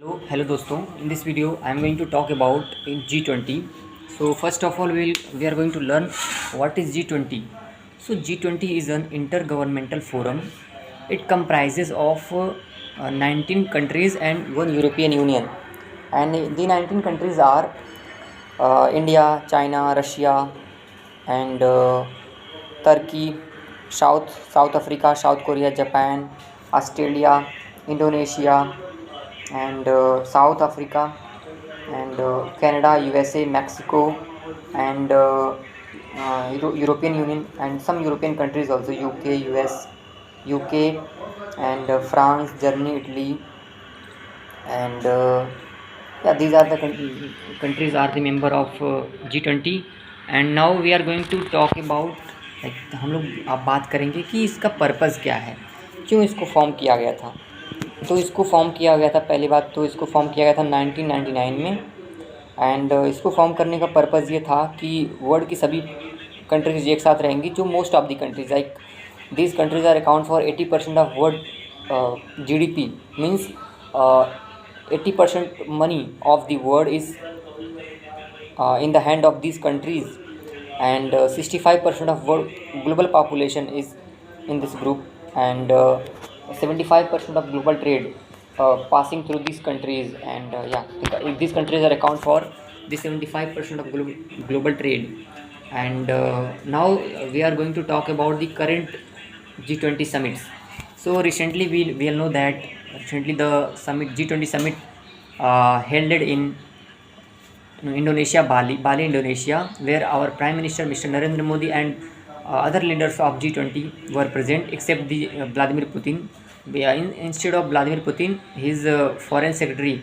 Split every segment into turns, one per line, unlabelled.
Hello दोस्तों. In this video I am going to talk about in G20. So first of all we are going to learn what is G20. So G20 is an intergovernmental forum. It comprises of 19 countries and one European Union. And the 19 countries are India, China, Russia, and Turkey, South Africa, South Korea, Japan, Australia, Indonesia, and South Africa, and Canada, USA, Mexico, and European Union, and some European countries also, UK, US, UK, and France, Germany, Italy, and yeah, these are the countries are the member of G20. And now we are going to talk about, like, हम लोग अब बात करेंगे कि इसका purpose क्या है, क्यों इसको फॉर्म किया गया था. तो इसको फॉर्म किया गया था, पहली बात तो इसको फॉर्म किया गया था 1999 में. एंड इसको फॉर्म करने का पर्पज़ ये था कि वर्ल्ड की सभी कंट्रीज़ एक साथ रहेंगी, जो most of the countries like these countries are account for 80% of world GDP. Means 80% money of the world is in the hand of these countries, and 65% of world global population is in this group, and 75% of global trade passing through these countries. And these countries are account for the 75% of global trade. And now we are going to talk about the current G20 summits. So recently we all know that recently the summit G20 summit held in Indonesia, Bali, Indonesia, where our Prime Minister Mr. Narendra Modi and other leaders of G20 were present, except the Vladimir Putin. Instead of Vladimir Putin, his Foreign Secretary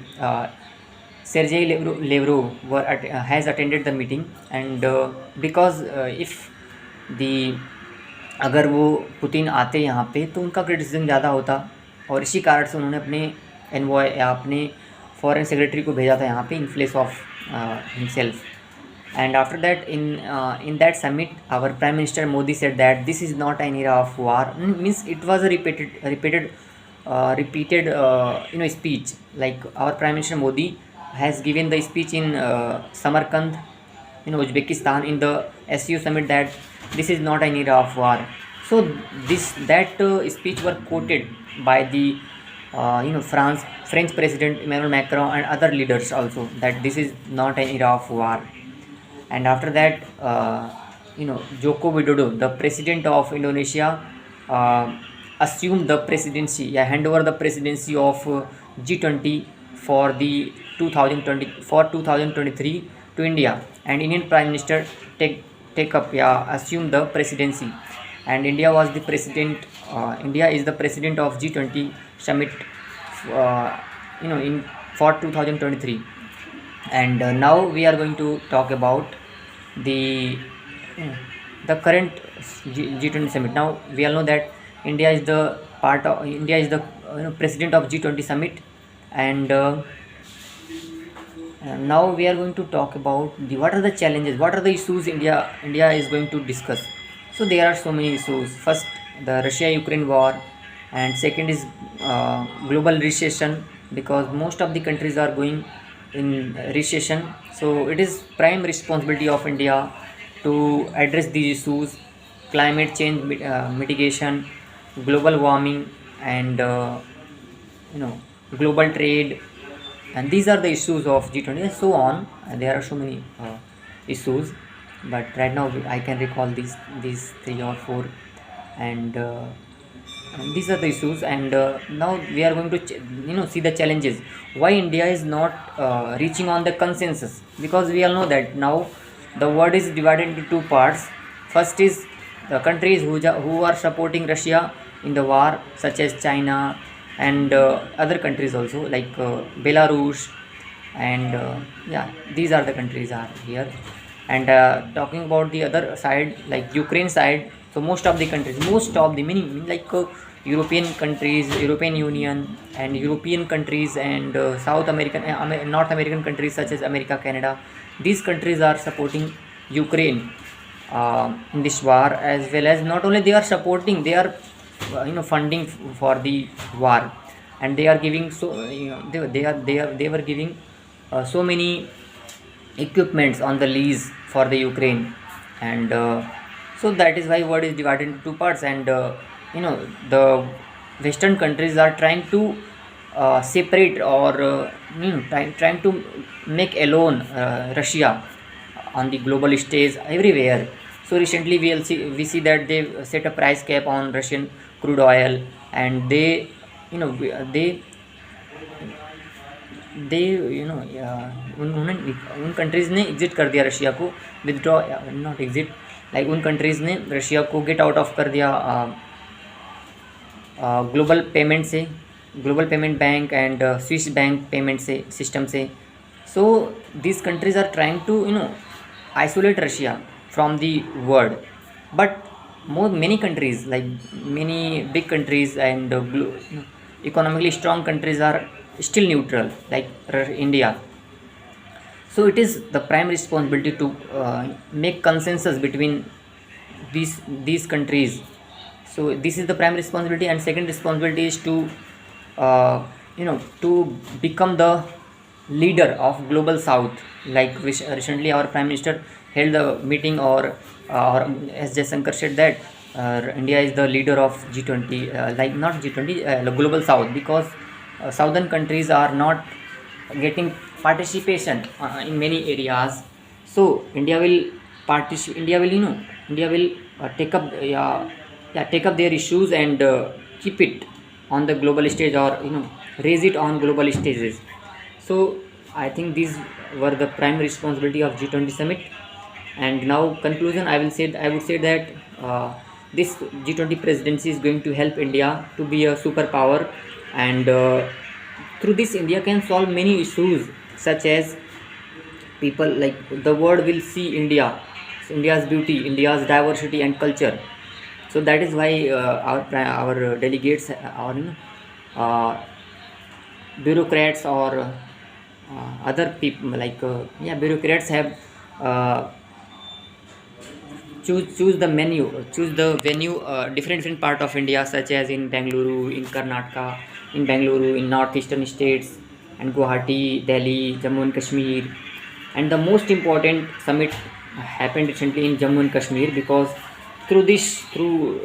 Sergei Lavrov has attended the meeting. And because if the अगर वो Putin आते यहाँ पे तो उनका criticism ज़्यादा होता, और इसी कारण से उन्होंने अपने एनवॉय या अपने फॉरेन सेक्रेटरी को भेजा था यहाँ पे in place of himself. And after that, in that summit, our Prime Minister Modi said that this is not an era of war. Means it was a repeated speech. Like our Prime Minister Modi has given the speech in Samarkand, Uzbekistan, in the SU summit, that this is not an era of war. So that speech were quoted by the French President Emmanuel Macron and other leaders also, that this is not an era of war. And after that, Joko Widodo, the president of Indonesia, assumed the presidency, hand over the presidency of G20 for the 2023 to India, and Indian Prime Minister assume the presidency. And India was the president. India is the president of G20 summit, for 2023. And now we are going to talk about the current G20 summit. Now we all know that India is the president of G20 summit. And now we are going to talk about what are the challenges, what are the issues India is going to discuss. So there are so many issues. First, the Russia-Ukraine war, and second is global recession, because most of the countries are going in recession. So it is prime responsibility of India to address these issues: climate change mitigation, global warming, and global trade. And these are the issues of G20 and so on. And there are so many issues, but right now I can recall these 3 or 4. And these are the issues. And now we are going to see the challenges, why India is not reaching on the consensus, because we all know that now the world is divided into 2 parts. First is the countries who are supporting Russia in the war, such as China and other countries also, like Belarus, and these are the countries are here. And talking about the other side, like Ukraine side, so most of the meaning like European countries, European Union, and European countries, and South American, North American countries such as America, Canada, these countries are supporting Ukraine in this war. As well as not only they are supporting, they are funding for the war. and they are giving they were giving so many equipments on the lease for the Ukraine, and so that is why world is divided into two parts, and the Western countries are trying to separate, or trying to make alone Russia on the global stage everywhere. So recently we see that they set a price cap on Russian crude oil, and दे उन्होंने उन countries ने exit कर दिया Russia को, withdraw, not exit, like उन countries ने Russia को get out of कर दिया ग्लोबल पेमेंट से, global payment bank and Swiss bank payment से सिस्टम से. सो these countries are trying to isolate Russia from the world, but many countries, like many big countries and economically strong countries, are still neutral, like India. So it is the prime responsibility to make consensus between these countries. So this is the prime responsibility, and second responsibility is to to become the leader of global south. Like recently our prime minister held a meeting, or as Jaishankar said that India is the leader of G20, like not G20, global south, because southern countries are not getting participation in many areas. So India will take up take up their issues and keep it on the global stage, or raise it on global stages. So I think these were the primary responsibility of G20 summit. And now conclusion, I would say that this G20 presidency is going to help India to be a superpower, and through this India can solve many issues, such as people, like the world will see India's beauty, India's diversity and culture. So that is why our delegates, our bureaucrats, or other people, like bureaucrats have choose the venue different part of India, such as in Bengaluru, in Karnataka, in Bengaluru, in northeastern states, and Guwahati, Delhi, Jammu and Kashmir. And the most important summit happened recently in Jammu and Kashmir, because through